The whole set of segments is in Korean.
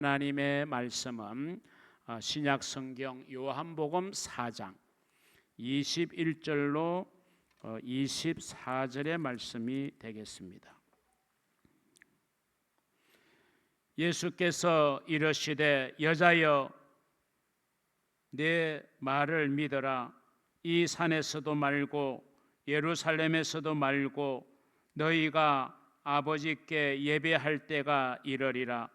하나님의 말씀은 신약 성경 요한복음 4장 21절로 24절의 말씀이 되겠습니다. 예수께서 이르시되 여자여 내 말을 믿어라. 이 산에서도 말고 예루살렘에서도 말고 너희가 아버지께 예배할 때가 이르리라.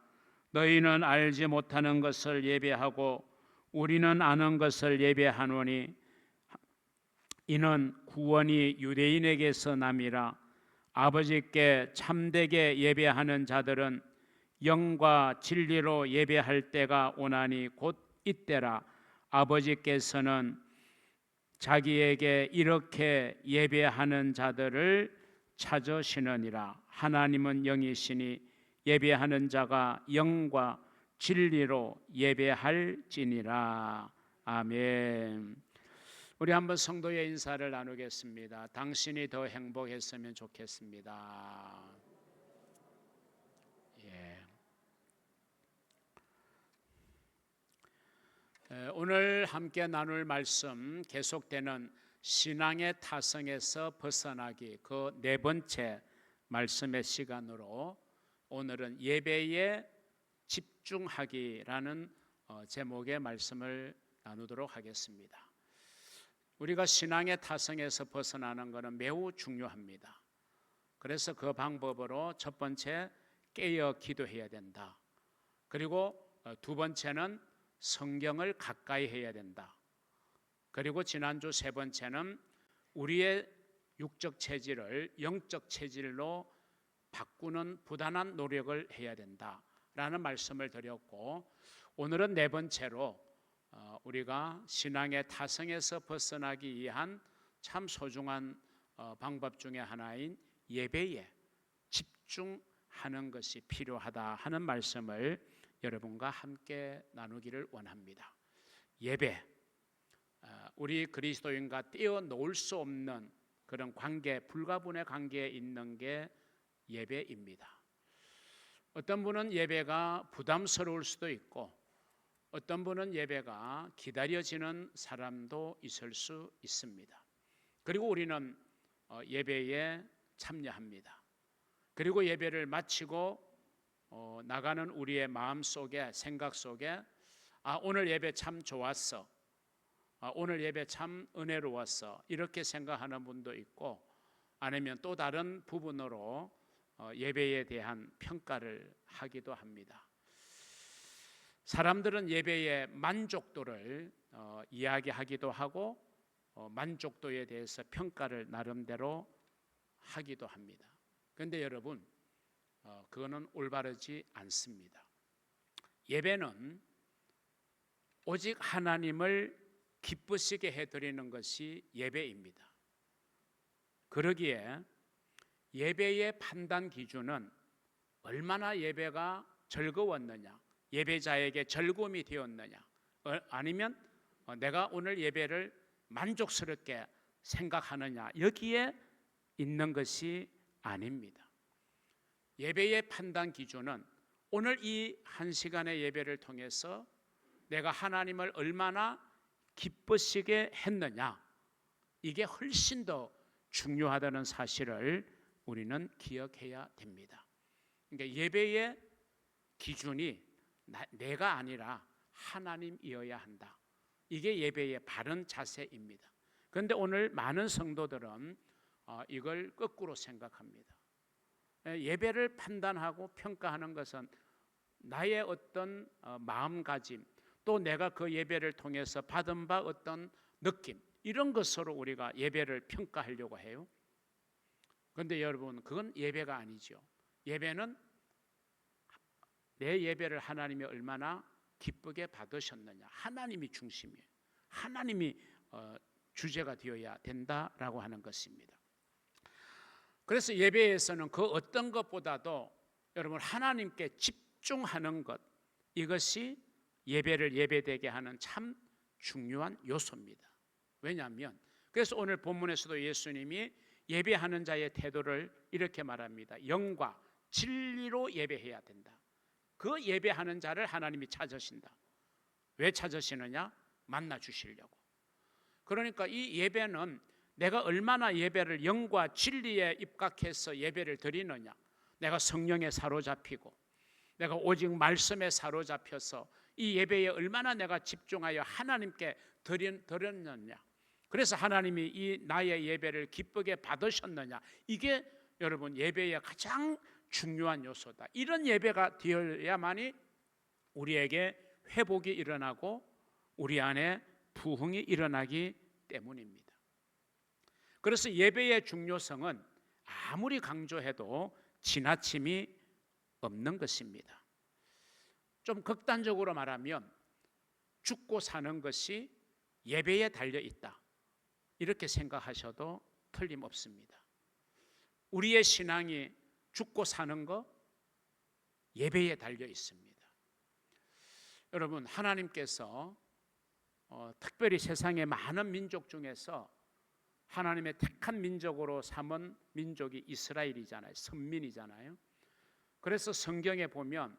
너희는 알지 못하는 것을 예배하고 우리는 아는 것을 예배하노니 이는 구원이 유대인에게서 남이라. 아버지께 참되게 예배하는 자들은 영과 진리로 예배할 때가 오나니 곧 이때라. 아버지께서는 자기에게 이렇게 예배하는 자들을 찾으시느니라. 하나님은 영이시니 예배하는 자가 영과 진리로 예배할지니라. 아멘. 우리 한번 성도의 인사를 나누겠습니다. 당신이 더 행복했으면 좋겠습니다. 오늘 함께 나눌 말씀 계속되는 신앙의 타성에서 벗어나기 그 네 번째 말씀의 시간으로 오늘은 예배에 집중하기라는 제목의 말씀을 나누도록 하겠습니다. 우리가 신앙의 타성에서 벗어나는 것은 매우 중요합니다. 그래서 그 방법으로 첫 번째 깨어 기도해야 된다. 그리고 두 번째는 성경을 가까이 해야 된다. 그리고 지난주 세 번째는 우리의 육적 체질을 영적 체질로 바꾸는 부단한 노력을 해야 된다라는 말씀을 드렸고, 오늘은 네 번째로 우리가 신앙의 타성에서 벗어나기 위한 참 소중한 방법 중에 하나인 예배에 집중하는 것이 필요하다 하는 말씀을 여러분과 함께 나누기를 원합니다. 예배, 우리 그리스도인과 떼어놓을 수 없는 그런 관계, 불가분의 관계에 있는 게 예배입니다. 어떤 분은 예배가 부담스러울 수도 있고 어떤 분은 예배가 기다려지는 사람도 있을 수 있습니다. 그리고 우리는 예배에 참여합니다. 그리고 예배를 마치고 나가는 우리의 마음 속에, 생각 속에 오늘 예배 참 좋았어, 오늘 예배 참 은혜로웠어, 이렇게 생각하는 분도 있고, 아니면 또 다른 부분으로 예배에 대한 평가를 하기도 합니다. 사람들은 예배의 만족도를 이야기하기도 하고 만족도에 대해서 평가를 나름대로 하기도 합니다. 그런데 여러분, 그거는 올바르지 않습니다. 예배는 오직 하나님을 기쁘시게 해드리는 것이 예배입니다. 그러기에 예배의 판단 기준은 얼마나 예배가 즐거웠느냐, 예배자에게 즐거움이 되었느냐, 아니면 내가 오늘 예배를 만족스럽게 생각하느냐, 여기에 있는 것이 아닙니다. 예배의 판단 기준은 오늘 이 한 시간의 예배를 통해서 내가 하나님을 얼마나 기쁘시게 했느냐, 이게 훨씬 더 중요하다는 사실을 우리는 기억해야 됩니다. 그러니까 예배의 기준이 내가 아니라 하나님이어야 한다. 이게 예배의 바른 자세입니다. 그런데 오늘 많은 성도들은 이걸 거꾸로 생각합니다. 예배를 판단하고 평가하는 것은 나의 어떤 마음가짐, 또 내가 그 예배를 통해서 받은 바 어떤 느낌, 이런 것으로 우리가 예배를 평가하려고 해요. 그런데 여러분, 그건 예배가 아니죠. 예배는 내 예배를 하나님이 얼마나 기쁘게 받으셨느냐, 하나님이 중심이에요. 하나님이 주제가 되어야 된다라고 하는 것입니다. 그래서 예배에서는 그 어떤 것보다도 여러분 하나님께 집중하는 것, 이것이 예배를 예배되게 하는 참 중요한 요소입니다. 왜냐하면 그래서 오늘 본문에서도 예수님이 예배하는 자의 태도를 이렇게 말합니다. 영과 진리로 예배해야 된다. 그 예배하는 자를 하나님이 찾으신다. 왜 찾으시느냐? 만나 주시려고. 그러니까 이 예배는 내가 얼마나 예배를 영과 진리에 입각해서 예배를 드리느냐, 내가 성령에 사로잡히고 내가 오직 말씀에 사로잡혀서 이 예배에 얼마나 내가 집중하여 하나님께 드렸느냐, 그래서 하나님이 이 나의 예배를 기쁘게 받으셨느냐, 이게 여러분 예배의 가장 중요한 요소다. 이런 예배가 되어야만이 우리에게 회복이 일어나고 우리 안에 부흥이 일어나기 때문입니다. 그래서 예배의 중요성은 아무리 강조해도 지나침이 없는 것입니다. 좀 극단적으로 말하면 죽고 사는 것이 예배에 달려 있다, 이렇게 생각하셔도 틀림없습니다. 우리의 신앙이 죽고 사는 것, 예배에 달려 있습니다. 여러분, 하나님께서 특별히 세상의 많은 민족 중에서 하나님의 택한 민족으로 삼은 민족이 이스라엘이잖아요. 선민이잖아요. 그래서 성경에 보면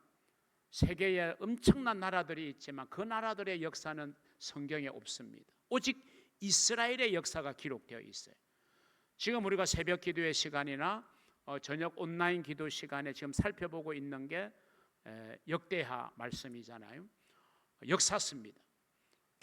세계에 엄청난 나라들이 있지만 그 나라들의 역사는 성경에 없습니다. 오직 이스라엘의 역사가 기록되어 있어요. 지금 우리가 새벽 기도의 시간이나 저녁 온라인 기도 시간에 지금 살펴보고 있는 게 역대하 말씀이잖아요. 역사습니다.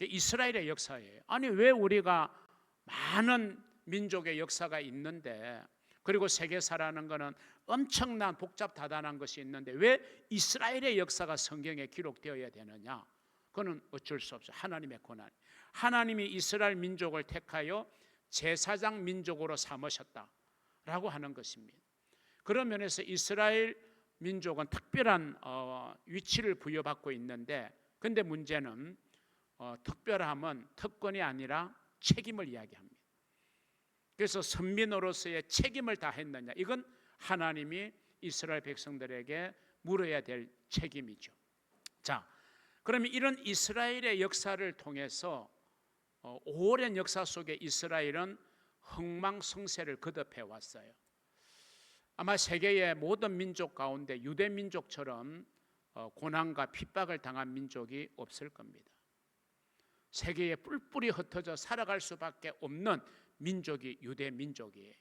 이스라엘의 역사예요. 아니, 왜 우리가 많은 민족의 역사가 있는데, 그리고 세계사라는 것은 엄청난 복잡다단한 것이 있는데 왜 이스라엘의 역사가 성경에 기록되어야 되느냐? 그건 어쩔 수 없어요. 하나님의 권한. 하나님이 이스라엘 민족을 택하여 제사장 민족으로 삼으셨다라고 하는 것입니다. 그런 면에서 이스라엘 민족은 특별한 위치를 부여받고 있는데, 근데 문제는 특별함은 특권이 아니라 책임을 이야기합니다. 그래서 선민으로서의 책임을 다했느냐, 이건 하나님이 이스라엘 백성들에게 물어야 될 책임이죠. 자, 그러면 이런 이스라엘의 역사를 통해서 오랜 역사 속에 이스라엘은 흥망성쇠를 거듭해 왔어요. 아마 세계의 모든 민족 가운데 유대 민족처럼 고난과 핍박을 당한 민족이 없을 겁니다. 세계에 뿔뿔이 흩어져 살아갈 수밖에 없는 민족이 유대 민족이에요.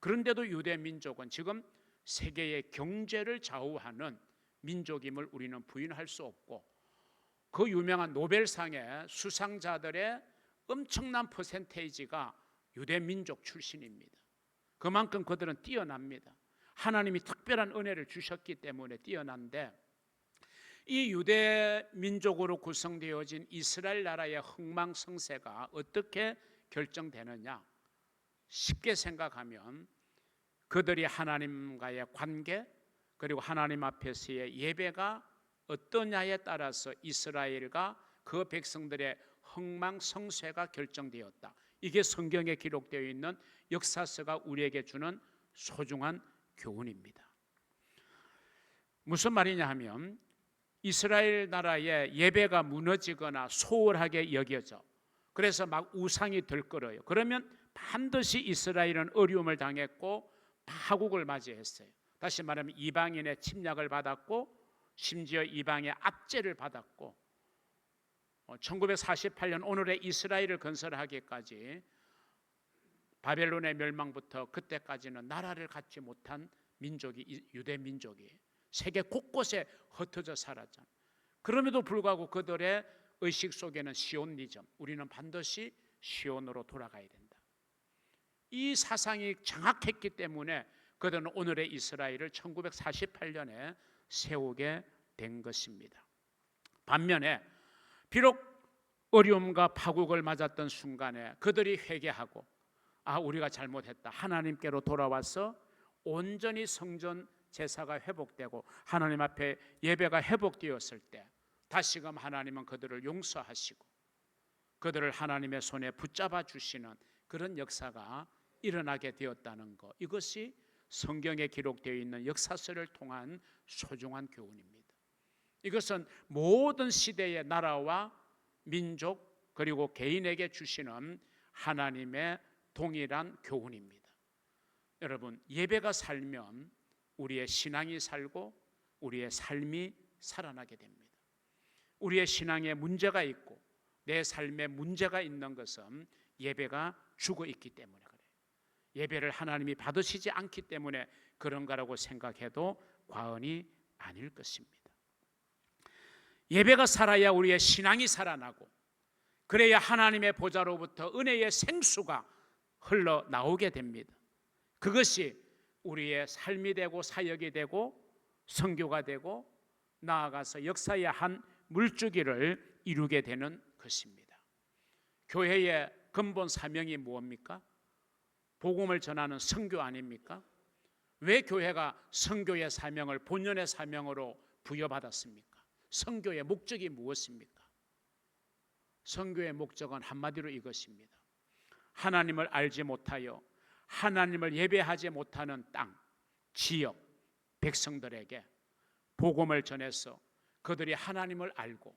그런데도 유대 민족은 지금 세계의 경제를 좌우하는 민족임을 우리는 부인할 수 없고, 그 유명한 노벨상의 수상자들의 엄청난 퍼센테이지가 유대 민족 출신입니다. 그만큼 그들은 뛰어납니다. 하나님이 특별한 은혜를 주셨기 때문에 뛰어난데, 이 유대 민족으로 구성되어진 이스라엘 나라의 흥망성쇠가 어떻게 결정되느냐? 쉽게 생각하면 그들이 하나님과의 관계, 그리고 하나님 앞에서의 예배가 어떠냐에 따라서 이스라엘과 그 백성들의 흥망성쇠가 결정되었다. 이게 성경에 기록되어 있는 역사서가 우리에게 주는 소중한 교훈입니다. 무슨 말이냐 하면, 이스라엘 나라의 예배가 무너지거나 소홀하게 여겨져, 그래서 막 우상이 들끓어요. 그러면 반드시 이스라엘은 어려움을 당했고 파국을 맞이했어요. 다시 말하면 이방인의 침략을 받았고, 심지어 이방의 압제를 받았고, 1948년 오늘의 이스라엘을 건설하기까지 바벨론의 멸망부터 그때까지는 나라를 갖지 못한 민족이 유대 민족이에요. 세계 곳곳에 흩어져 살았잖아요. 그럼에도 불구하고 그들의 의식 속에는 시온리즘, 우리는 반드시 시온으로 돌아가야 된다, 이 사상이 정확했기 때문에 그들은 오늘의 이스라엘을 1948년에 세우게 된 것입니다. 반면에 비록 어려움과 파국을 맞았던 순간에 그들이 회개하고, 우리가 잘못했다, 하나님께로 돌아와서 온전히 성전 제사가 회복되고 하나님 앞에 예배가 회복되었을 때 다시금 하나님은 그들을 용서하시고 그들을 하나님의 손에 붙잡아 주시는 그런 역사가 일어나게 되었다는 것, 이것이 성경에 기록되어 있는 역사서를 통한 소중한 교훈입니다. 이것은 모든 시대의 나라와 민족 그리고 개인에게 주시는 하나님의 동일한 교훈입니다. 여러분, 예배가 살면 우리의 신앙이 살고 우리의 삶이 살아나게 됩니다. 우리의 신앙에 문제가 있고 내 삶에 문제가 있는 것은 예배가 죽어 있기 때문에 그래요. 예배를 하나님이 받으시지 않기 때문에 그런가라고 생각해도 과언이 아닐 것입니다. 예배가 살아야 우리의 신앙이 살아나고 그래야 하나님의 보좌로부터 은혜의 생수가 흘러나오게 됩니다. 그것이 우리의 삶이 되고 사역이 되고 선교가 되고 나아가서 역사의 한 물줄기를 이루게 되는 것입니다. 교회의 근본 사명이 무엇입니까? 복음을 전하는 선교 아닙니까? 왜 교회가 선교의 사명을 본연의 사명으로 부여받았습니까? 선교의 목적이 무엇입니까? 선교의 목적은 한마디로 이것입니다. 하나님을 알지 못하여 하나님을 예배하지 못하는 땅, 지역, 백성들에게 복음을 전해서 그들이 하나님을 알고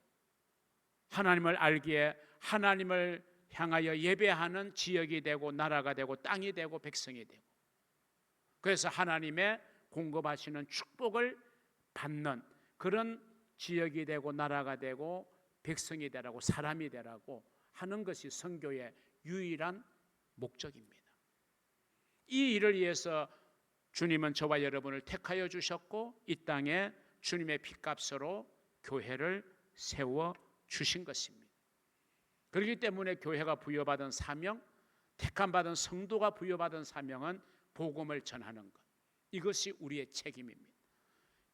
하나님을 알기에 하나님을 향하여 예배하는 지역이 되고 나라가 되고 땅이 되고 백성이 되고 그래서 하나님의 공급하시는 축복을 받는 그런 지역이 되고 나라가 되고 백성이 되라고 사람이 되라고 하는 것이 선교의 유일한 목적입니다. 이 일을 위해서 주님은 저와 여러분을 택하여 주셨고 이 땅에 주님의 피값으로 교회를 세워 주신 것입니다. 그렇기 때문에 교회가 부여받은 사명, 택함받은 성도가 부여받은 사명은 복음을 전하는 것. 이것이 우리의 책임입니다.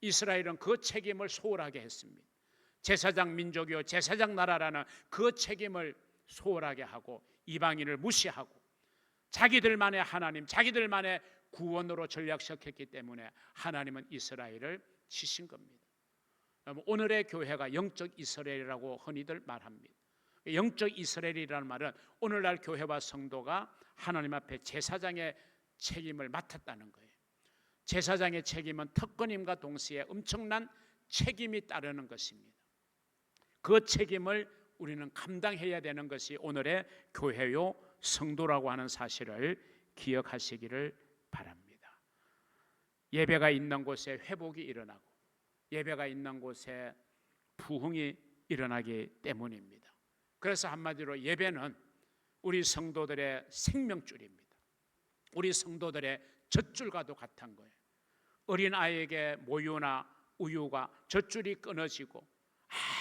이스라엘은 그 책임을 소홀하게 했습니다. 제사장 민족이요 제사장 나라라는 그 책임을 소홀하게 하고 이방인을 무시하고 자기들만의 하나님, 자기들만의 구원으로 전략시켰기 때문에 하나님은 이스라엘을 치신 겁니다. 오늘의 교회가 영적 이스라엘이라고 흔히들 말합니다. 영적 이스라엘이라는 말은 오늘날 교회와 성도가 하나님 앞에 제사장의 책임을 맡았다는 거예요. 제사장의 책임은 특권임과 동시에 엄청난 책임이 따르는 것입니다. 그 책임을 우리는 감당해야 되는 것이 오늘의 교회요 성도라고 하는 사실을 기억하시기를 바랍니다. 예배가 있는 곳에 회복이 일어나고 예배가 있는 곳에 부흥이 일어나기 때문입니다. 그래서 한마디로 예배는 우리 성도들의 생명줄입니다. 우리 성도들의 젖줄과도 같은 거예요. 어린아이에게 모유나 우유가 젖줄이 끊어지고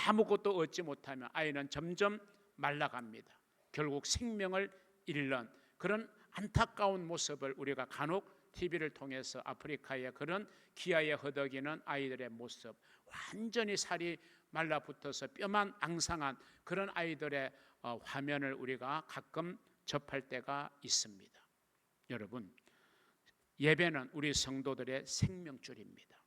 아무것도 얻지 못하면 아이는 점점 말라갑니다. 결국 생명을 잃는 그런 안타까운 모습을 우리가 간혹 TV를 통해서 아프리카의 그런 기아에 허덕이는 아이들의 모습, 완전히 살이 말라붙어서 뼈만 앙상한 그런 아이들의 화면을 우리가 가끔 접할 때가 있습니다. 여러분, 예배는 우리 성도들의 생명줄입니다.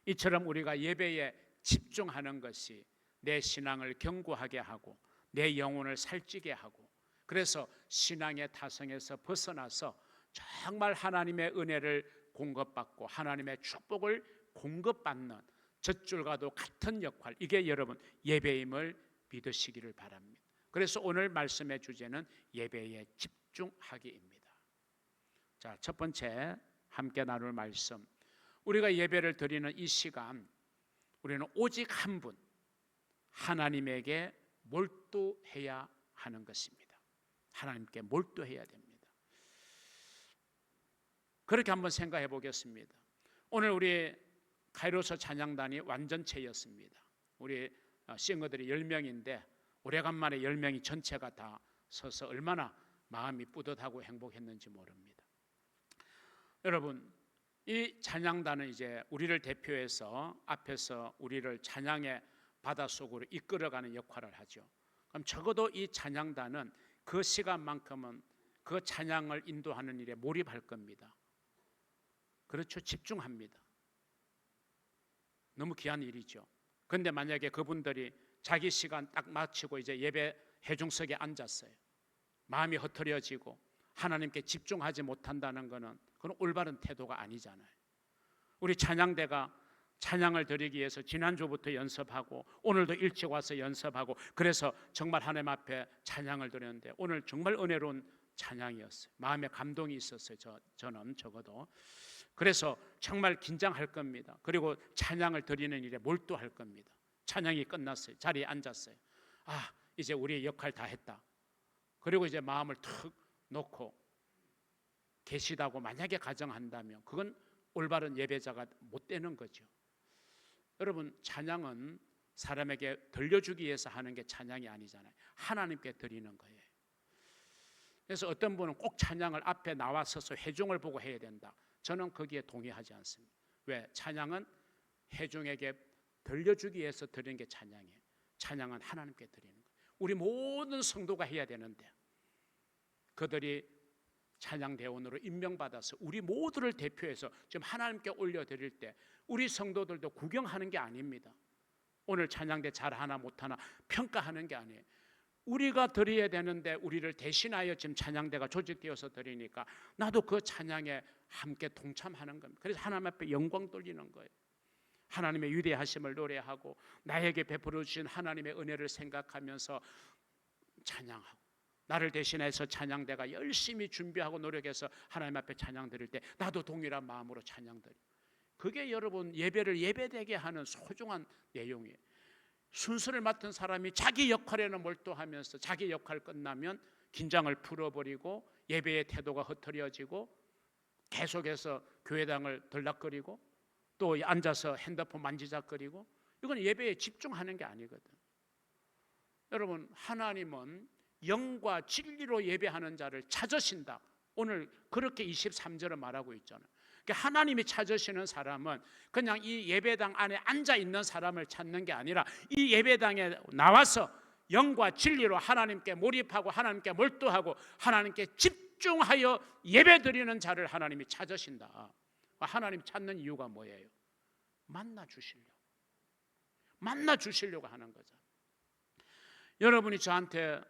이처럼 우리가 예배에 집중하는 것이 내 신앙을 견고하게 하고 내 영혼을 살찌게 하고 그래서 신앙의 타성에서 벗어나서 정말 하나님의 은혜를 공급받고 하나님의 축복을 공급받는 젖줄과도 같은 역할, 이게 여러분 예배임을 믿으시기를 바랍니다. 그래서 오늘 말씀의 주제는 예배에 집중하기입니다. 자, 첫 번째 함께 나눌 말씀, 우리가 예배를 드리는 이 시간 우리는 오직 한 분 하나님에게 몰두해야 하는 것입니다. 하나님께 몰두해야 됩니다. 그렇게 한번 생각해 보겠습니다. 오늘 우리 카이로스 찬양단이 완전체였습니다. 우리 싱어들이 10명인데 오래간만에 10명이 전체가 다 서서 얼마나 마음이 뿌듯하고 행복했는지 모릅니다. 여러분, 이 찬양단은 이제 우리를 대표해서 앞에서 우리를 찬양의 바닷속으로 이끌어가는 역할을 하죠. 그럼 적어도 이 찬양단은 그 시간만큼은 그 찬양을 인도하는 일에 몰입할 겁니다. 그렇죠. 집중합니다. 너무 귀한 일이죠. 그런데 만약에 그분들이 자기 시간 딱 마치고 이제 예배 회중석에 앉았어요. 마음이 흐트러지고 하나님께 집중하지 못한다는 것은 그건 올바른 태도가 아니잖아요. 우리 찬양대가 찬양을 드리기 위해서 지난주부터 연습하고 오늘도 일찍 와서 연습하고 그래서 정말 하나님 앞에 찬양을 드렸는데 오늘 정말 은혜로운 찬양이었어요. 마음에 감동이 있었어요. 저는 적어도. 그래서 정말 긴장할 겁니다. 그리고 찬양을 드리는 일에 몰두할 겁니다. 찬양이 끝났어요. 자리에 앉았어요. 아, 이제 우리의 역할 다 했다. 그리고 이제 마음을 툭 놓고 계시다고 만약에 가정한다면 그건 올바른 예배자가 못 되는 거죠. 여러분, 찬양은 사람에게 들려주기 위해서 하는 게 찬양이 아니잖아요. 하나님께 드리는 거예요. 그래서 어떤 분은 꼭 찬양을 앞에 나와서서 회중을 보고 해야 된다. 저는 거기에 동의하지 않습니다. 왜? 찬양은 회중에게 들려주기 위해서 드리는 게 찬양이에요. 찬양은 하나님께 드리는 거예요. 우리 모든 성도가 해야 되는데 그들이 찬양대원으로 임명받아서 우리 모두를 대표해서 지금 하나님께 올려드릴 때 우리 성도들도 구경하는 게 아닙니다. 오늘 찬양대 잘하나 못하나 평가하는 게 아니에요. 우리가 드려야 되는데 우리를 대신하여 지금 찬양대가 조직되어서 드리니까 나도 그 찬양에 함께 동참하는 겁니다. 그래서 하나님 앞에 영광 돌리는 거예요. 하나님의 위대하심을 노래하고 나에게 베풀어 주신 하나님의 은혜를 생각하면서 찬양하고, 나를 대신해서 찬양대가 열심히 준비하고 노력해서 하나님 앞에 찬양 드릴 때 나도 동일한 마음으로 찬양 드리고, 그게 여러분 예배를 예배되게 하는 소중한 내용이에요. 순서를 맡은 사람이 자기 역할에는 몰두하면서 자기 역할 끝나면 긴장을 풀어버리고 예배의 태도가 흐트러지고 계속해서 교회당을 들락거리고 또 앉아서 핸드폰 만지작거리고, 이건 예배에 집중하는 게 아니거든. 여러분, 하나님은 영과 진리로 예배하는 자를 찾으신다. 오늘 그렇게 23절을 말하고 있잖아요. 하나님이 찾으시는 사람은 그냥 이 예배당 안에 앉아 있는 사람을 찾는 게 아니라 이 예배당에 나와서 영과 진리로 하나님께 몰입하고 하나님께 몰두하고 하나님께 집중하여 예배드리는 자를 하나님이 찾으신다. 하나님 찾는 이유가 뭐예요? 만나 주시려고 하는 거죠. 여러분이 저한테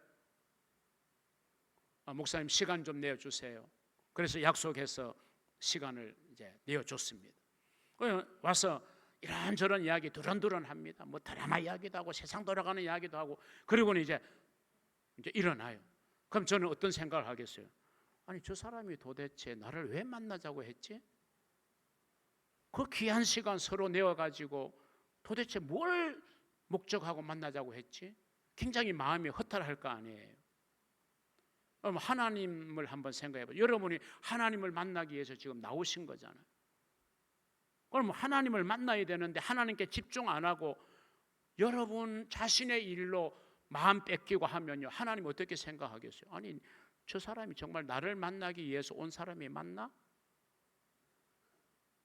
목사님 시간 좀 내어주세요. 그래서 약속해서 시간을 이제 내어줬습니다. 와서 이런저런 이야기 두런두런 합니다. 뭐 드라마 이야기도 하고 세상 돌아가는 이야기도 하고, 그리고는 이제 일어나요. 그럼 저는 어떤 생각을 하겠어요? 아니, 저 사람이 도대체 나를 왜 만나자고 했지? 그 귀한 시간 서로 내어가지고 도대체 뭘 목적하고 만나자고 했지? 굉장히 마음이 허탈할 거 아니에요. 그럼 하나님을 한번 생각해 봐요. 여러분이 하나님을 만나기 위해서 지금 나오신 거잖아요. 그럼 하나님을 만나야 되는데 하나님께 집중 안 하고 여러분 자신의 일로 마음 뺏기고 하면요, 하나님 어떻게 생각하겠어요? 아니, 저 사람이 정말 나를 만나기 위해서 온 사람이 맞나?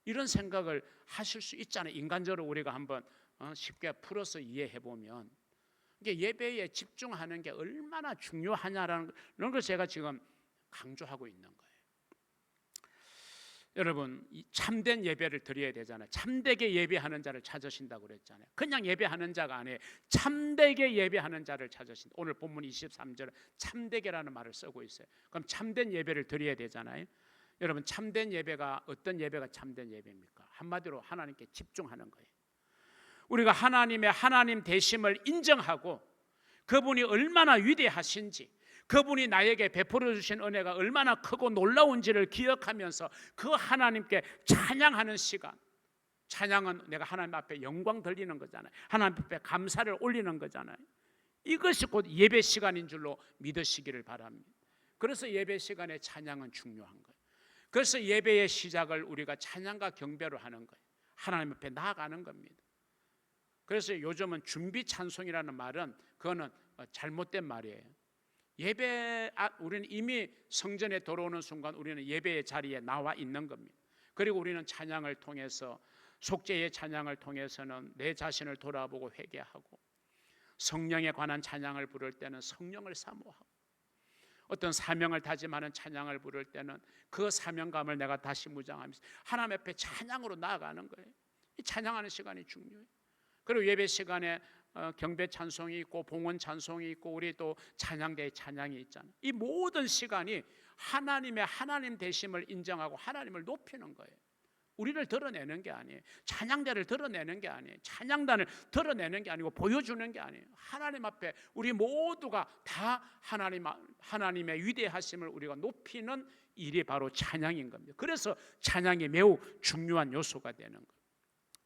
이런 생각을 하실 수 있잖아요. 인간적으로 우리가 한번 쉽게 풀어서 이해해 보면 예배에 집중하는 게 얼마나 중요하냐라는 걸 제가 지금 강조하고 있는 거예요. 여러분, 참된 예배를 드려야 되잖아요. 참되게 예배하는 자를 찾으신다고 그랬잖아요. 그냥 예배하는 자가 아니에요. 참되게 예배하는 자를 찾으신다. 오늘 본문 23절에 참되게라는 말을 쓰고 있어요. 그럼 참된 예배를 드려야 되잖아요. 여러분, 참된 예배가 어떤 예배가 참된 예배입니까? 한마디로 하나님께 집중하는 거예요. 우리가 하나님의 하나님 되심을 인정하고 그분이 얼마나 위대하신지, 그분이 나에게 베풀어 주신 은혜가 얼마나 크고 놀라운지를 기억하면서 그 하나님께 찬양하는 시간. 찬양은 내가 하나님 앞에 영광 돌리는 거잖아요. 하나님 앞에 감사를 올리는 거잖아요. 이것이 곧 예배 시간인 줄로 믿으시기를 바랍니다. 그래서 예배 시간에 찬양은 중요한 거예요. 그래서 예배의 시작을 우리가 찬양과 경배로 하는 거예요. 하나님 앞에 나아가는 겁니다. 그래서 요즘은 준비 찬송이라는 말은 그거는 잘못된 말이에요. 우리는 이미 성전에 들어오는 순간 우리는 예배의 자리에 나와 있는 겁니다. 그리고 우리는 찬양을 통해서, 속죄의 찬양을 통해서는 내 자신을 돌아보고 회개하고, 성령에 관한 찬양을 부를 때는 성령을 사모하고, 어떤 사명을 다짐하는 찬양을 부를 때는 그 사명감을 내가 다시 무장하면서 하나님 앞에 찬양으로 나아가는 거예요. 이 찬양하는 시간이 중요해요. 그리고 예배 시간에 경배 찬송이 있고 봉헌 찬송이 있고 우리 또 찬양대의 찬양이 있잖아요. 이 모든 시간이 하나님의 하나님 되심을 인정하고 하나님을 높이는 거예요. 우리를 드러내는 게 아니에요. 찬양대를 드러내는 게 아니에요. 찬양단을 드러내는 게 아니고 보여주는 게 아니에요. 하나님 앞에 우리 모두가 다 하나님의 위대하심을 우리가 높이는 일이 바로 찬양인 겁니다. 그래서 찬양이 매우 중요한 요소가 되는 거예요.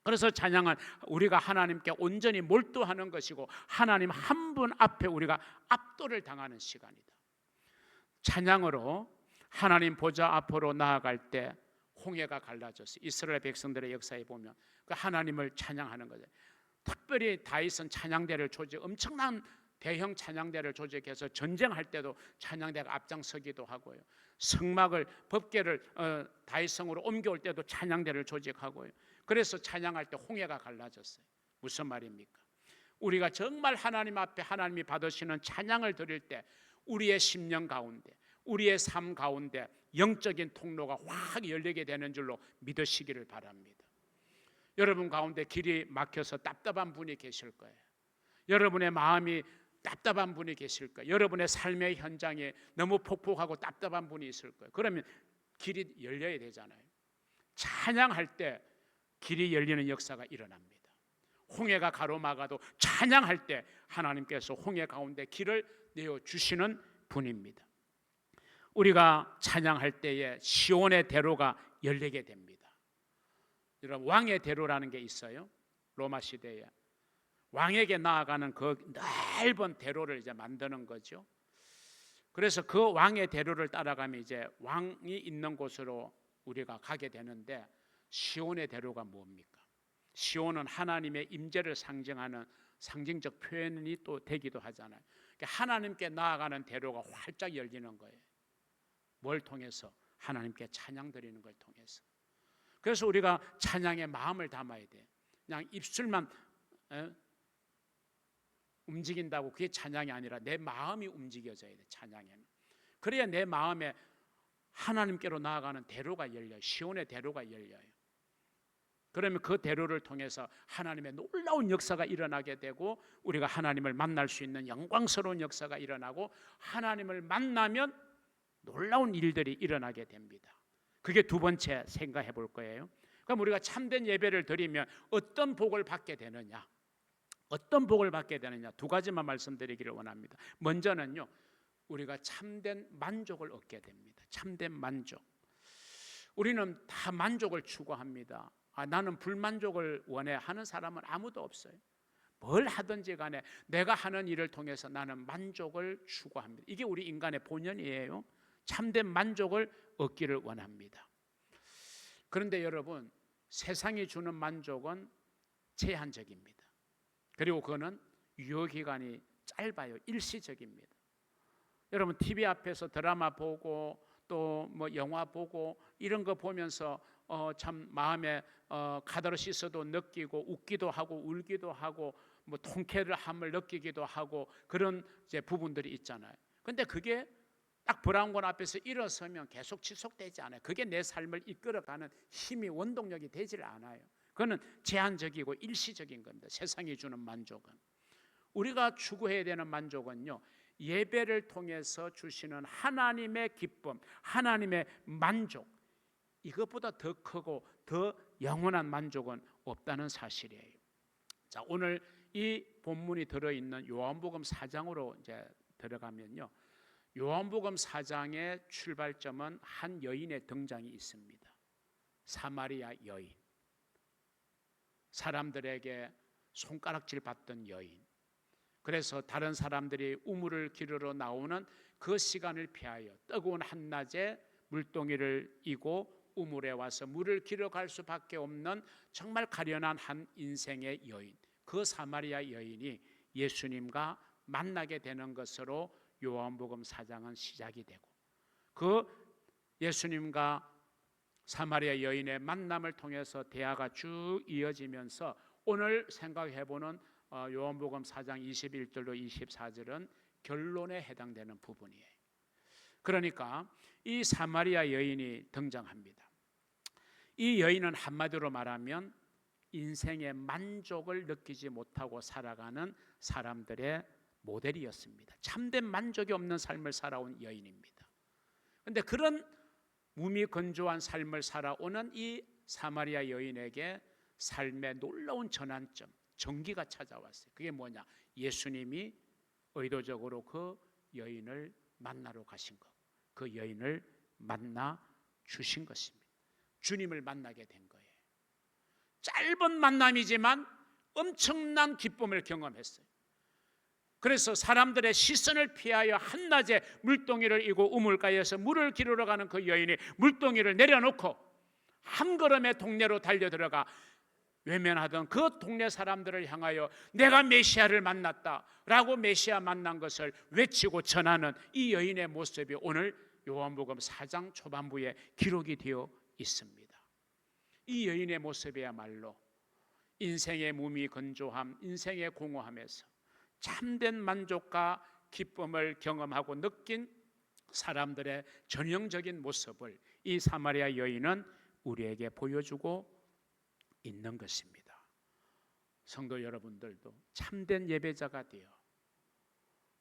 그래서 찬양은 우리가 하나님께 온전히 몰두하는 것이고 하나님 한 분 앞에 우리가 압도를 당하는 시간이다. 찬양으로 하나님 보좌 앞으로 나아갈 때 홍해가 갈라졌어요. 이스라엘 백성들의 역사에 보면 그 하나님을 찬양하는 거죠. 특별히 다윗은 찬양대를 엄청난 대형 찬양대를 조직해서 전쟁할 때도 찬양대가 앞장서기도 하고요. 성막을 법궤를 다윗성으로 옮겨올 때도 찬양대를 조직하고요. 그래서 찬양할 때 홍해가 갈라졌어요. 무슨 말입니까? 우리가 정말 하나님 앞에 하나님이 받으시는 찬양을 드릴 때 우리의 심령 가운데, 우리의 삶 가운데 영적인 통로가 확 열리게 되는 줄로 믿으시기를 바랍니다. 여러분 가운데 길이 막혀서 답답한 분이 계실 거예요. 여러분의 마음이 답답한 분이 계실 거예요. 여러분의 삶의 현장에 너무 폭폭하고 답답한 분이 있을 거예요. 그러면 길이 열려야 되잖아요. 찬양할 때 길이 열리는 역사가 일어납니다. 홍해가 가로막아도 찬양할 때 하나님께서 홍해 가운데 길을 내어주시는 분입니다. 우리가 찬양할 때에 시온의 대로가 열리게 됩니다. 여러분, 왕의 대로라는 게 있어요. 로마 시대에 왕에게 나아가는 그 넓은 대로를 이제 만드는 거죠. 그래서 그 왕의 대로를 따라가면 이제 왕이 있는 곳으로 우리가 가게 되는데, 시온의 대로가 뭡니까? 시온은 하나님의 임재를 상징하는 상징적 표현이 또 되기도 하잖아요. 하나님께 나아가는 대로가 활짝 열리는 거예요. 뭘 통해서? 하나님께 찬양 드리는 걸 통해서. 그래서 우리가 찬양의 마음을 담아야 돼. 그냥 입술만 움직인다고 그게 찬양이 아니라 내 마음이 움직여져야 돼. 찬양에는. 그래야 내 마음에 하나님께로 나아가는 대로가 열려요. 시온의 대로가 열려요. 그러면 그 대로를 통해서 하나님의 놀라운 역사가 일어나게 되고 우리가 하나님을 만날 수 있는 영광스러운 역사가 일어나고 하나님을 만나면 놀라운 일들이 일어나게 됩니다. 그게 두 번째 생각해 볼 거예요. 그럼 우리가 참된 예배를 드리면 어떤 복을 받게 되느냐? 어떤 복을 받게 되느냐? 두 가지만 말씀드리기를 원합니다. 먼저는요, 우리가 참된 만족을 얻게 됩니다. 참된 만족. 우리는 다 만족을 추구합니다. 나는 불만족을 원해 하는 사람은 아무도 없어요. 뭘 하든지 간에 내가 하는 일을 통해서 나는 만족을 추구합니다. 이게 우리 인간의 본연이에요. 참된 만족을 얻기를 원합니다. 그런데 여러분, 세상이 주는 만족은 제한적입니다. 그리고 그거는 유효기간이 짧아요. 일시적입니다. 여러분, TV 앞에서 드라마 보고 또 뭐 영화 보고 이런 거 보면서 참 마음에 카타르시스도 느끼고 웃기도 하고 울기도 하고 뭐 통쾌함을 느끼기도 하고 그런 이제 부분들이 있잖아요. 근데 그게 딱 브라운관 앞에서 일어서면 계속 지속되지 않아요. 그게 내 삶을 이끌어가는 힘이 원동력이 되질 않아요. 그거는 제한적이고 일시적인 겁니다. 세상이 주는 만족은. 우리가 추구해야 되는 만족은요, 예배를 통해서 주시는 하나님의 기쁨, 하나님의 만족, 이것보다 더 크고 더 영원한 만족은 없다는 사실이에요. 자, 오늘 이 본문이 들어있는 요한복음 4장으로 이제 들어가면요, 요한복음 4장의 출발점은 한 여인의 등장이 있습니다. 사마리아 여인, 사람들에게 손가락질 받던 여인. 그래서 다른 사람들이 우물을 기르러 나오는 그 시간을 피하여 뜨거운 한낮에 물동이를 이고 우물에 와서 물을 기러갈 수밖에 없는 정말 가련한 한 인생의 여인, 그 사마리아 여인이 예수님과 만나게 되는 것으로 요한복음 4장은 시작이 되고, 그 예수님과 사마리아 여인의 만남을 통해서 대화가 쭉 이어지면서 오늘 생각해보는 요한복음 4장 21절로 24절은 결론에 해당되는 부분이에요. 그러니까 이 사마리아 여인이 등장합니다. 이 여인은 한마디로 말하면 인생의 만족을 느끼지 못하고 살아가는 사람들의 모델이었습니다. 참된 만족이 없는 삶을 살아온 여인입니다. 그런데 그런 무미건조한 삶을 살아오는 이 사마리아 여인에게 삶의 놀라운 전환점, 전기가 찾아왔어요. 그게 뭐냐? 예수님이 의도적으로 그 여인을 만나러 가신 것, 그 여인을 만나 주신 것입니다. 주님을 만나게 된 거예요. 짧은 만남이지만 엄청난 기쁨을 경험했어요. 그래서 사람들의 시선을 피하여 한낮에 물동이를 이고 우물가에서 물을 기르러 가는 그 여인이 물동이를 내려놓고 한 걸음에 동네로 달려들어가 외면하던 그 동네 사람들을 향하여 내가 메시아를 만났다라고 메시아 만난 것을 외치고 전하는 이 여인의 모습이 오늘 요한복음 4장 초반부에 기록이 되어 있습니다. 이 여인의 모습이야말로 인생의 무미건조함, 인생의 공허함에서 참된 만족과 기쁨을 경험하고 느낀 사람들의 전형적인 모습을 이 사마리아 여인은 우리에게 보여주고 있는 것입니다. 성도 여러분들도 참된 예배자가 되어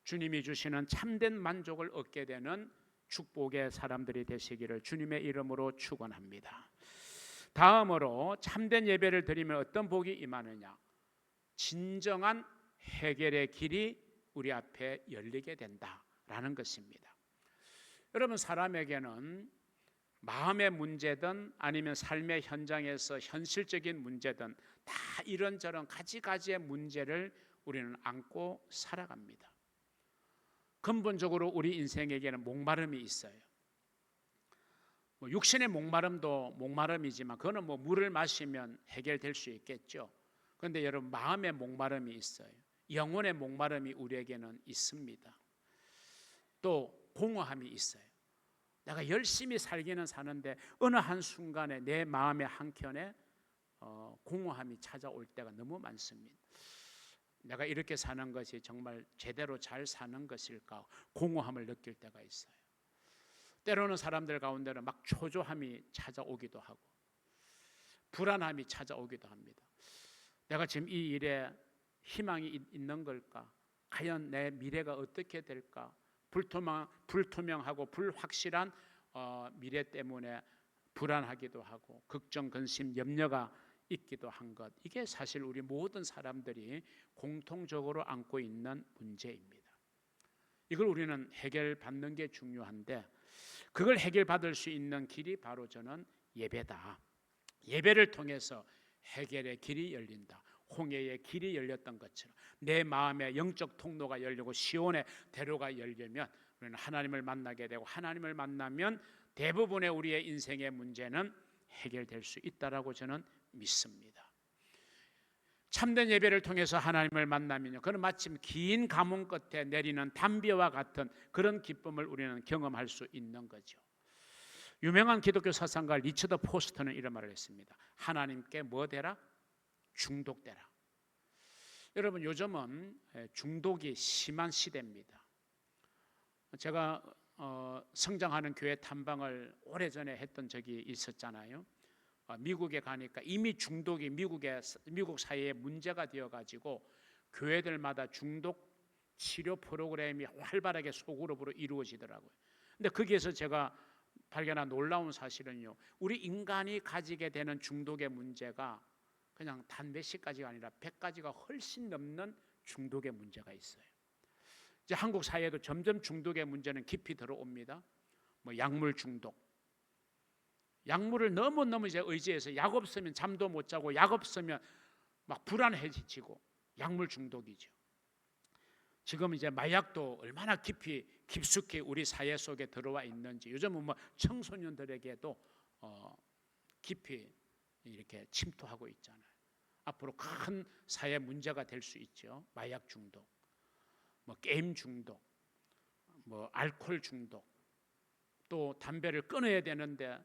주님이 주시는 참된 만족을 얻게 되는 축복의 사람들이 되시기를 주님의 이름으로 축원합니다. 다음으로 참된 예배를 드리면 어떤 복이 임하느냐? 진정한 해결의 길이 우리 앞에 열리게 된다라는 것입니다. 여러분, 사람에게는 마음의 문제든 아니면 삶의 현장에서 현실적인 문제든 다 이런저런 가지가지의 문제를 우리는 안고 살아갑니다. 근본적으로 우리 인생에게는 목마름이 있어요. 육신의 목마름도 목마름이지만 그거는 물을 마시면 해결될 수 있겠죠. 그런데 여러분, 마음의 목마름이 있어요. 영혼의 목마름이 우리에게는 있습니다. 또 공허함이 있어요. 내가 열심히 살기는 사는데 어느 한순간에 내 마음의 한켠에 공허함이 찾아올 때가 너무 많습니다. 내가 이렇게 사는 것이 정말 제대로 잘 사는 것일까? 공허함을 느낄 때가 있어요. 때로는 사람들 가운데는 막 초조함이 찾아오기도 하고 불안함이 찾아오기도 합니다. 내가 지금 이 일에 희망이 있는 걸까? 과연 내 미래가 어떻게 될까? 불투명하고 불확실한 미래 때문에 불안하기도 하고 걱정, 근심, 염려가 있기도 한 것, 이게 사실 우리 모든 사람들이 공통적으로 안고 있는 문제입니다. 이걸 우리는 해결받는 게 중요한데 그걸 해결받을 수 있는 길이 바로 저는 예배다. 예배를 통해서 해결의 길이 열린다. 홍해의 길이 열렸던 것처럼 내 마음의 영적 통로가 열리고 시온의 대로가 열리면 우리는 하나님을 만나게 되고 하나님을 만나면 대부분의 우리의 인생의 문제는 해결될 수 있다라고 저는 믿습니다. 참된 예배를 통해서 하나님을 만나면요, 그는 마침 긴 가뭄 끝에 내리는 담비와 같은 그런 기쁨을 우리는 경험할 수 있는 거죠. 유명한 기독교 사상가 리처드 포스터는 이런 말을 했습니다. 하나님께 뭐 되라? 중독되라. 여러분, 요즘은 중독이 심한 시대입니다. 제가 성장하는 교회 탐방을 오래전에 했던 적이 있었잖아요. 미국에 가니까 이미 중독이 미국 사회에 문제가 되어가지고 교회들마다 중독 치료 프로그램이 활발하게 소그룹으로 이루어지더라고요. 근데 거기에서 제가 발견한 놀라운 사실은요, 우리 인간이 가지게 되는 중독의 문제가 그냥 단 몇십 가지가 아니라 100가지가 훨씬 넘는 중독의 문제가 있어요. 이제 한국 사회에도 점점 중독의 문제는 깊이 들어옵니다. 약물 중독, 약물을 너무 이제 의지해서 약 없으면 잠도 못 자고 약 없으면 막 불안해지고 약물 중독이죠. 지금 이제 마약도 얼마나 깊숙이 우리 사회 속에 들어와 있는지 요즘은 청소년들에게도 깊이 이렇게 침투하고 있잖아요. 앞으로 큰 사회 문제가 될 수 있죠. 마약 중독, 게임 중독, 알코올 중독, 또 담배를 끊어야 되는데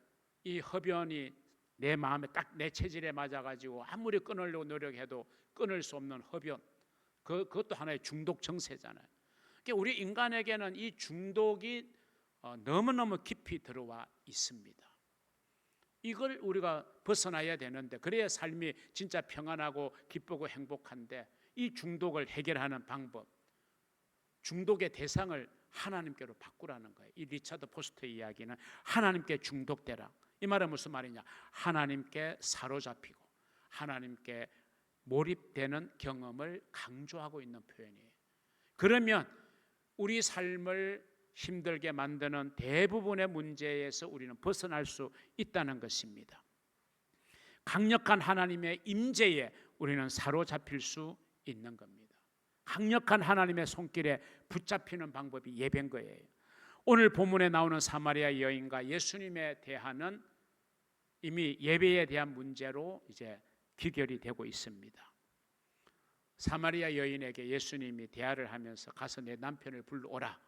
이 흡연이 내 마음에 딱 내 체질에 맞아가지고 아무리 끊으려고 노력해도 끊을 수 없는 흡연, 그것도 하나의 중독 정세잖아요. 그러니까 우리 인간에게는 이 중독이 너무너무 깊이 들어와 있습니다. 이걸 우리가 벗어나야 되는데 그래야 삶이 진짜 평안하고 기쁘고 행복한데 이 중독을 해결하는 방법, 중독의 대상을 하나님께로 바꾸라는 거예요. 이 리처드 포스터의 이야기는 하나님께 중독되라. 이 말은 무슨 말이냐? 하나님께 사로잡히고 하나님께 몰입되는 경험을 강조하고 있는 표현이에요. 그러면 우리 삶을 힘들게 만드는 대부분의 문제에서 우리는 벗어날 수 있다는 것입니다. 강력한 하나님의 임재에 우리는 사로잡힐 수 있는 겁니다. 강력한 하나님의 손길에 붙잡히는 방법이 예배인 거예요. 오늘 본문에 나오는 사마리아 여인과 예수님에 대하는 이미 예배에 대한 문제로 이제 귀결이 되고 있습니다. 사마리아 여인에게 예수님이 대화를 하면서 가서 내 남편을 불러오라.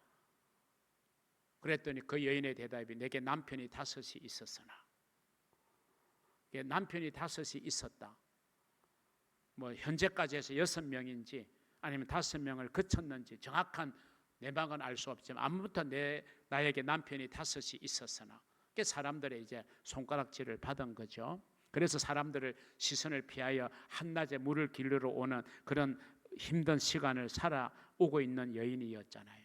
그랬더니 그 여인의 대답이 내게 남편이 5이 있었으나. 남편이 5이 있었다. 뭐 현재까지 해서 6명인지 아니면 5명을 거쳤는지 정확한 내막은 알 수 없지만 아무튼 나에게 남편이 5이 있었으나. 그게 사람들의 이제 손가락질을 받은 거죠. 그래서 사람들을 시선을 피하여 한낮에 물을 길르러 오는 그런 힘든 시간을 살아오고 있는 여인이었잖아요.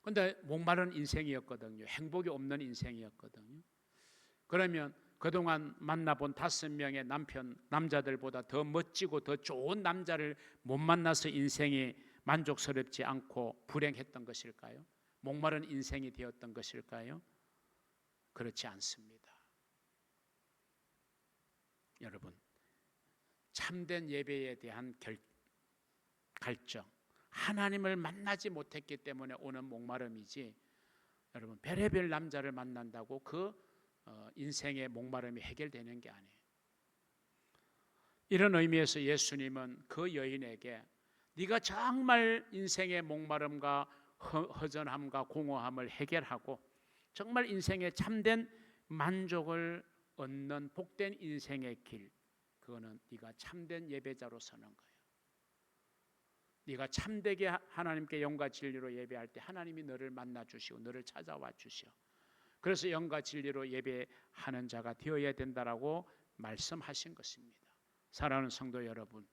그런데 목마른 인생이었거든요. 행복이 없는 인생이었거든요. 그러면 그동안 만나본 5명의 남자들보다 더 멋지고 더 좋은 남자를 못 만나서 인생이 만족스럽지 않고 불행했던 것일까요? 목마른 인생이 되었던 것일까요? 그렇지 않습니다. 여러분, 참된 예배에 대한 갈증, 하나님을 만나지 못했기 때문에 오는 목마름이지, 여러분 별의별 남자를 만난다고 그 인생의 목마름이 해결되는 게 아니에요. 이런 의미에서 예수님은 그 여인에게 네가 정말 인생의 목마름과 허전함과 공허함을 해결하고 정말 인생의 참된 만족을 얻는 복된 인생의 길, 그거는 네가 참된 예배자로 서는 거예요. 네가 참되게 하나님께 영과 진리로 예배할 때 하나님이 너를 만나 주시고 너를 찾아와 주시오. 그래서 영과 진리로 예배하는 자가 되어야 된다라고 말씀하신 것입니다. 사랑하는 성도 여러분,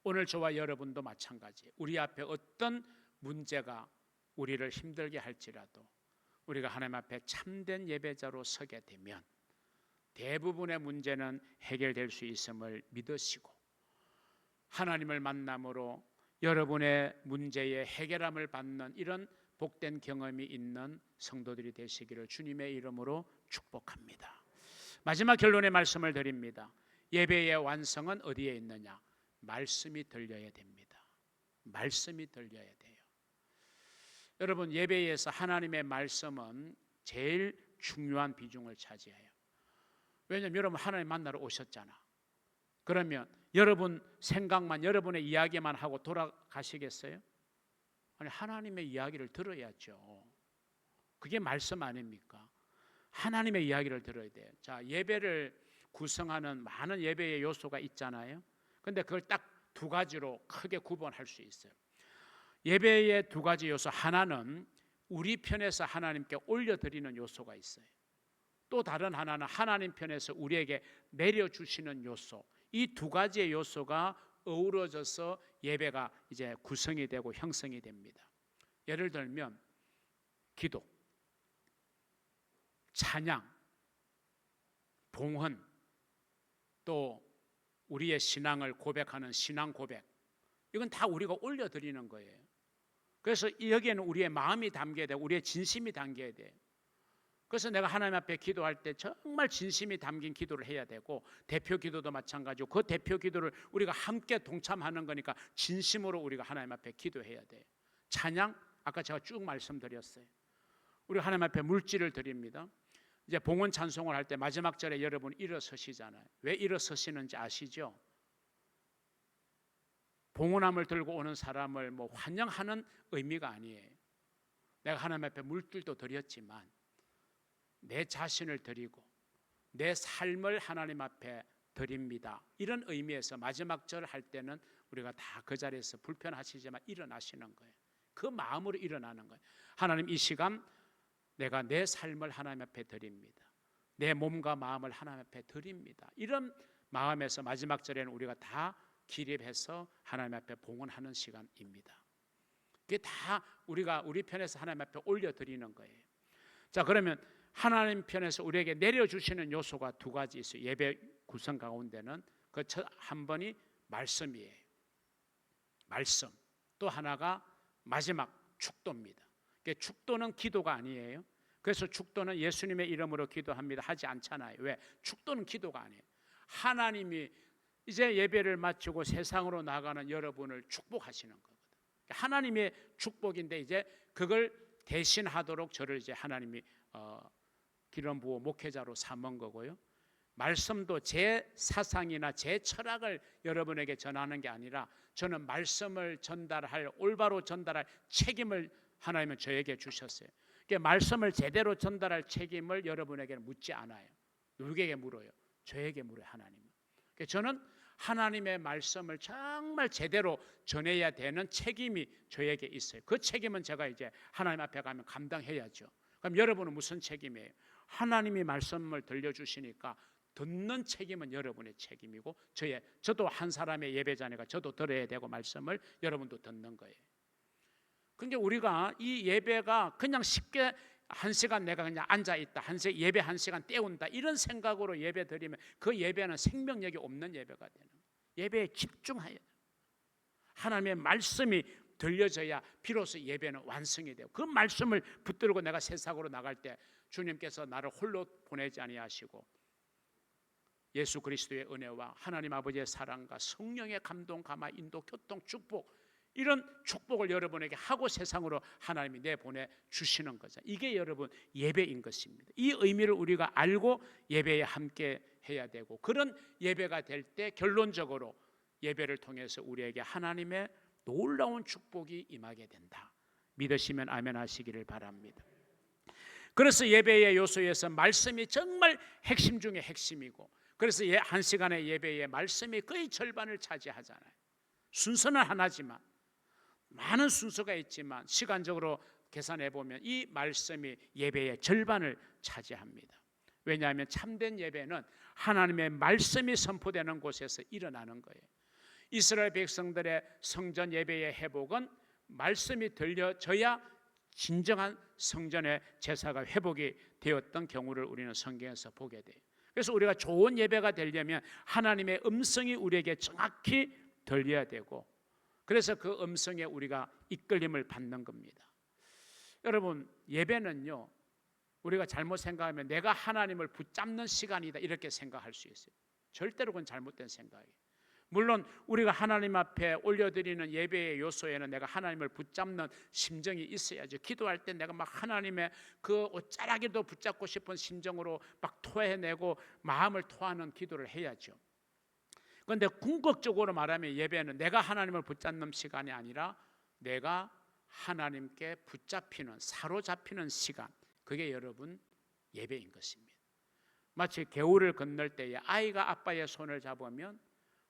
오늘 저와 여러분도 마찬가지. 우리 앞에 어떤 문제가 우리를 힘들게 할지라도 우리가 하나님 앞에 참된 예배자로 서게 되면 대부분의 문제는 해결될 수 있음을 믿으시고 하나님을 만남으로 여러분의 문제의 해결함을 받는 이런 복된 경험이 있는 성도들이 되시기를 주님의 이름으로 축복합니다. 마지막 결론의 말씀을 드립니다. 예배의 완성은 어디에 있느냐? 말씀이 들려야 됩니다. 말씀이 들려야 돼요. 여러분, 예배에서 하나님의 말씀은 제일 중요한 비중을 차지해요. 왜냐하면 여러분 하나님 만나러 오셨잖아. 그러면 여러분 생각만, 여러분의 이야기만 하고 돌아가시겠어요? 아니, 하나님의 이야기를 들어야죠. 그게 말씀 아닙니까? 하나님의 이야기를 들어야 돼요. 자, 예배를 구성하는 많은 예배의 요소가 있잖아요. 근데 그걸 딱 2가지로 크게 구분할 수 있어요. 예배의 2가지 요소, 하나는 우리 편에서 하나님께 올려드리는 요소가 있어요. 또 다른 하나는 하나님 편에서 우리에게 내려주시는 요소. 이 2가지의 요소가 어우러져서 예배가 이제 구성이 되고 형성이 됩니다. 예를 들면 기도, 찬양, 봉헌, 또 우리의 신앙을 고백하는 신앙 고백, 이건 다 우리가 올려드리는 거예요. 그래서 여기에는 우리의 마음이 담겨야 돼요. 우리의 진심이 담겨야 돼요. 그래서 내가 하나님 앞에 기도할 때 정말 진심이 담긴 기도를 해야 되고, 대표 기도도 마찬가지고 그 대표 기도를 우리가 함께 동참하는 거니까 진심으로 우리가 하나님 앞에 기도해야 돼요. 찬양, 아까 제가 쭉 말씀드렸어요. 우리 하나님 앞에 물질을 드립니다. 이제 봉헌 찬송을 할 때 마지막 절에 여러분 일어서시잖아요. 왜 일어서시는지 아시죠? 봉헌함을 들고 오는 사람을 뭐 환영하는 의미가 아니에요. 내가 하나님 앞에 물질도 드렸지만 내 자신을 드리고 내 삶을 하나님 앞에 드립니다. 이런 의미에서 마지막 절 할 때는 우리가 다 그 자리에서 불편하시지만 일어나시는 거예요. 그 마음으로 일어나는 거예요. 하나님, 이 시간 내가 내 삶을 하나님 앞에 드립니다. 내 몸과 마음을 하나님 앞에 드립니다. 이런 마음에서 마지막 절에는 우리가 다 기립해서 하나님 앞에 봉헌하는 시간입니다. 그게 다 우리가 우리 편에서 하나님 앞에 올려드리는 거예요. 자, 그러면 하나님 편에서 우리에게 내려주시는 요소가 2가지 있어요. 예배 구성 가운데는 그 첫 한 번이 말씀이에요. 말씀. 또 하나가 마지막 축도입니다. 축도는 기도가 아니에요. 그래서 축도는 예수님의 이름으로 기도합니다 하지 않잖아요. 왜? 축도는 기도가 아니에요. 하나님이 이제 예배를 마치고 세상으로 나가는 여러분을 축복하시는 거거든요. 하나님의 축복인데 이제 그걸 대신하도록 저를 이제 하나님이 기름 부어 목회자로 삼은 거고요. 말씀도 제 사상이나 제 철학을 여러분에게 전하는 게 아니라 저는 말씀을 전달할, 올바로 전달할 책임을 하나님은 저에게 주셨어요. 그러니까 말씀을 제대로 전달할 책임을 여러분에게는 묻지 않아요. 누구에게 물어요? 저에게 물어요. 하나님은. 그러니까 저는 하나님의 말씀을 정말 제대로 전해야 되는 책임이 저에게 있어요. 그 책임은 제가 이제 하나님 앞에 가면 감당해야죠. 그럼 여러분은 무슨 책임이에요? 하나님이 말씀을 들려주시니까 듣는 책임은 여러분의 책임이고 저도 한 사람의 예배자니까 저도 들어야 되고 말씀을 여러분도 듣는 거예요. 그러니까 우리가 이 예배가 그냥 쉽게 한 시간 내가 그냥 앉아있다, 예배 한 시간 때운다 이런 생각으로 예배 드리면 그 예배는 생명력이 없는 예배가 되는 거예요. 예배에 집중해야 돼요. 하나님의 말씀이 들려져야 비로소 예배는 완성이 되고, 그 말씀을 붙들고 내가 세상으로 나갈 때 주님께서 나를 홀로 보내지 아니하시고 예수 그리스도의 은혜와 하나님 아버지의 사랑과 성령의 감동, 감화, 인도, 교통, 축복, 이런 축복을 여러분에게 하고 세상으로 하나님이 내보내 주시는 거죠. 이게 여러분 예배인 것입니다. 이 의미를 우리가 알고 예배에 함께 해야 되고, 그런 예배가 될 때 결론적으로 예배를 통해서 우리에게 하나님의 놀라운 축복이 임하게 된다. 믿으시면 아멘 하시기를 바랍니다. 그래서 예배의 요소에서 말씀이 정말 핵심 중에 핵심이고, 그래서 한 시간의 예배의 말씀이 거의 절반을 차지하잖아요. 순서는 하나지만 많은 순서가 있지만 시간적으로 계산해 보면 이 말씀이 예배의 절반을 차지합니다. 왜냐하면 참된 예배는 하나님의 말씀이 선포되는 곳에서 일어나는 거예요. 이스라엘 백성들의 성전 예배의 회복은 말씀이 들려져야 진정한 성전의 제사가 회복이 되었던 경우를 우리는 성경에서 보게 돼요. 그래서 우리가 좋은 예배가 되려면 하나님의 음성이 우리에게 정확히 들려야 되고, 그래서 그 음성에 우리가 이끌림을 받는 겁니다. 여러분, 예배는요, 우리가 잘못 생각하면 내가 하나님을 붙잡는 시간이다 이렇게 생각할 수 있어요. 절대로 그건 잘못된 생각이에요. 물론 우리가 하나님 앞에 올려드리는 예배의 요소에는 내가 하나님을 붙잡는 심정이 있어야죠. 기도할 때 내가 막 하나님의 그 옷자락에도 붙잡고 싶은 심정으로 막 토해내고 마음을 토하는 기도를 해야죠. 그런데 궁극적으로 말하면 예배는 내가 하나님을 붙잡는 시간이 아니라 내가 하나님께 붙잡히는, 사로잡히는 시간, 그게 여러분 예배인 것입니다. 마치 개울을 건널 때에 아이가 아빠의 손을 잡으면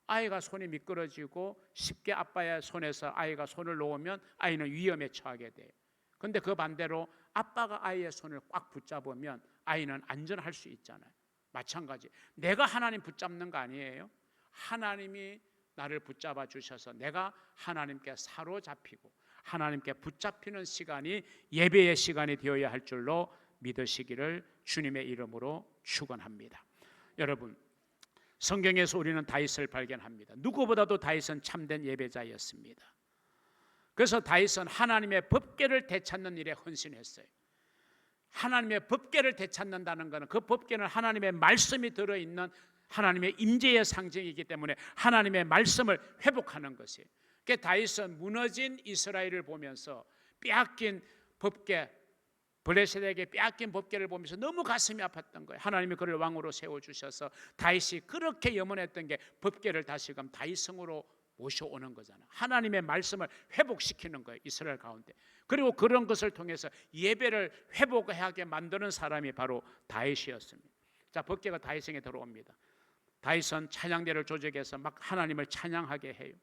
아이가 손이 미끄러지고 쉽게 아빠의 손에서 아이가 손을 놓으면 아이는 위험에 처하게 돼요. 그런데 그 반대로 아빠가 아이의 손을 꽉 붙잡으면 아이는 안전할 수 있잖아요. 마찬가지, 내가 하나님 붙잡는 거 아니에요. 하나님이 나를 붙잡아 주셔서 내가 하나님께 사로잡히고 하나님께 붙잡히는 시간이 예배의 시간이 되어야 할 줄로 믿으시기를 주님의 이름으로 축원합니다. 여러분, 성경에서 우리는 다윗을 발견합니다. 누구보다도 다윗은 참된 예배자였습니다. 그래서 다윗은 하나님의 법궤를 되찾는 일에 헌신했어요. 하나님의 법궤를 되찾는다는 것은 그 법궤는 하나님의 말씀이 들어있는 하나님의 임재의 상징이기 때문에 하나님의 말씀을 회복하는 것이에요. 그러니까 다윗은 무너진 이스라엘을 보면서 빼앗긴 법궤, 블레셋에게 빼앗긴 법궤를 보면서 너무 가슴이 아팠던 거예요. 하나님이 그를 왕으로 세워주셔서 다윗이 그렇게 염원했던 게 법궤를 다시금 다윗성으로 모셔오는 거잖아요. 하나님의 말씀을 회복시키는 거예요, 이스라엘 가운데. 그리고 그런 것을 통해서 예배를 회복하게 만드는 사람이 바로 다윗이었습니다. 자, 법궤가 다윗성에 들어옵니다. 다윗은 찬양대를 조직해서 막 하나님을 찬양하게 해요.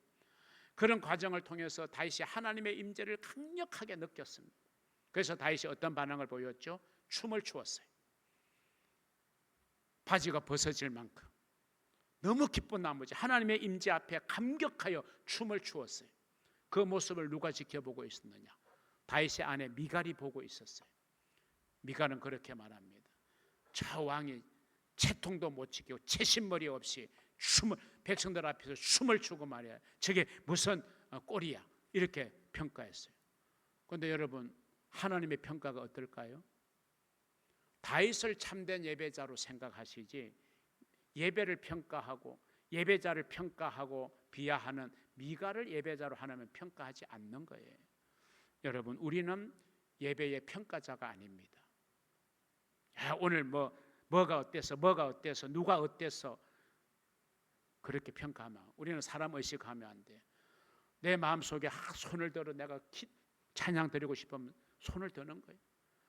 그런 과정을 통해서 다윗이 하나님의 임재를 강력하게 느꼈습니다. 그래서 다윗이 어떤 반응을 보였죠? 춤을 추었어요. 바지가 벗어질 만큼 너무 기쁜 나머지 하나님의 임재 앞에 감격하여 춤을 추었어요. 그 모습을 누가 지켜보고 있었느냐? 다윗의 아내 미갈이 보고 있었어요. 미갈은 그렇게 말합니다. 저 왕이 채통도 못 지키고 채신머리 없이 백성들 앞에서 춤을 추고 말이야. 저게 무슨 꼴이야? 이렇게 평가했어요. 그런데 여러분, 하나님의 평가가 어떨까요? 다윗을 참된 예배자로 생각하시지 예배를 평가하고 예배자를 평가하고 비하하는 미가를 예배자로 하나님 평가하지 않는 거예요. 여러분, 우리는 예배의 평가자가 아닙니다. 오늘 뭐가 어때서 누가 어때서 그렇게 평가하면 우리는 사람 의식하면 안 돼. 내 마음속에 손을 들어 내가 찬양 드리고 싶으면 손을 드는 거예요.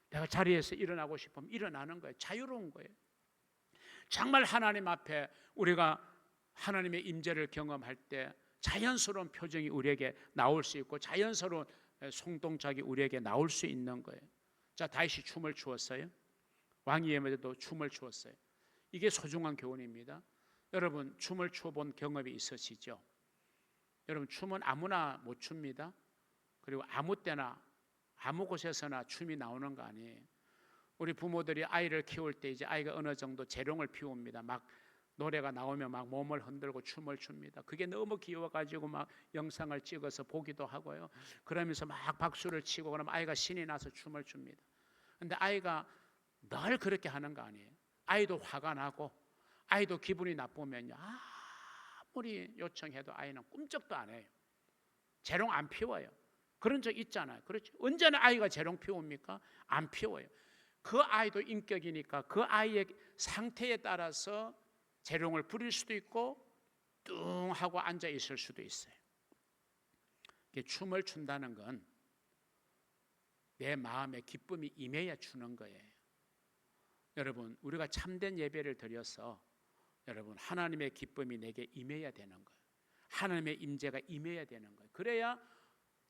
내가 자리에서 일어나고 싶으면 일어나는 거예요. 자유로운 거예요. 정말 하나님 앞에 우리가 하나님의 임재를 경험할 때 자연스러운 표정이 우리에게 나올 수 있고 자연스러운 송동작이 우리에게 나올 수 있는 거예요. 자, 다윗이 춤을 추었어요. 왕위에도 춤을 추었어요. 이게 소중한 교훈입니다. 여러분, 춤을 추어본 경험이 있으시죠? 여러분, 춤은 아무나 못 춥니다. 그리고 아무 때나 아무 곳에서나 춤이 나오는 거 아니에요. 우리 부모들이 아이를 키울 때 이제 아이가 어느 정도 재롱을 피웁니다. 막 노래가 나오면 막 몸을 흔들고 춤을 춥니다. 그게 너무 귀여워가지고 막 영상을 찍어서 보기도 하고요. 그러면서 막 박수를 치고 그러면 아이가 신이 나서 춤을 춥니다. 근데 아이가 늘 그렇게 하는 거 아니에요. 아이도 화가 나고 아이도 기분이 나쁘면요, 아무리 요청해도 아이는 꿈쩍도 안 해요. 재롱 안 피워요. 그런 적 있잖아요. 그렇죠? 언제나 아이가 재롱 피웁니까? 안 피워요. 그 아이도 인격이니까 그 아이의 상태에 따라서 재롱을 부릴 수도 있고 뚱 하고 앉아 있을 수도 있어요. 춤을 춘다는 건 내 마음에 기쁨이 임해야 추는 거예요. 여러분, 우리가 참된 예배를 드려서 여러분, 하나님의 기쁨이 내게 임해야 되는 거예요. 하나님의 임재가 임해야 되는 거예요. 그래야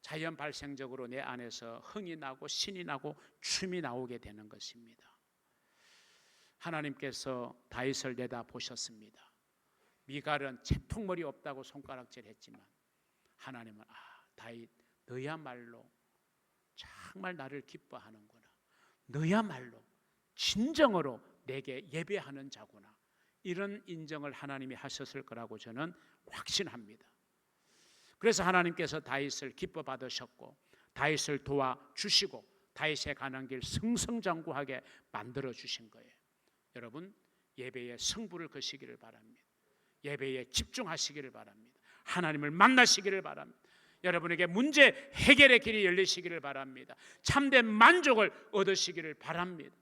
자연 발생적으로 내 안에서 흥이 나고 신이 나고 춤이 나오게 되는 것입니다. 하나님께서 다윗을 내다보셨습니다. 미갈은 채통머리 없다고 손가락질했지만 하나님은 다윗, 너야말로 정말 나를 기뻐하는구나. 너야말로 진정으로 내게 예배하는 자구나. 이런 인정을 하나님이 하셨을 거라고 저는 확신합니다. 그래서 하나님께서 다윗을 기뻐 받으셨고 다윗을 도와주시고 다윗의 가는 길 승승장구하게 만들어 주신 거예요. 여러분, 예배에 승부를 거시기를 바랍니다. 예배에 집중하시기를 바랍니다. 하나님을 만나시기를 바랍니다. 여러분에게 문제 해결의 길이 열리시기를 바랍니다. 참된 만족을 얻으시기를 바랍니다.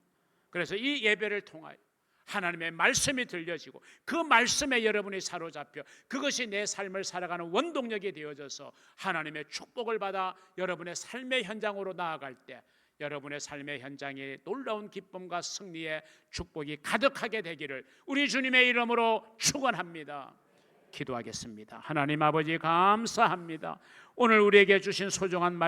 그래서 이 예배를 통하여 하나님의 말씀이 들려지고 그 말씀에 여러분이 사로잡혀 그것이 내 삶을 살아가는 원동력이 되어져서 하나님의 축복을 받아 여러분의 삶의 현장으로 나아갈 때 여러분의 삶의 현장에 놀라운 기쁨과 승리의 축복이 가득하게 되기를 우리 주님의 이름으로 축원합니다. 기도하겠습니다. 하나님 아버지, 감사합니다. 오늘 우리에게 주신 소중한 말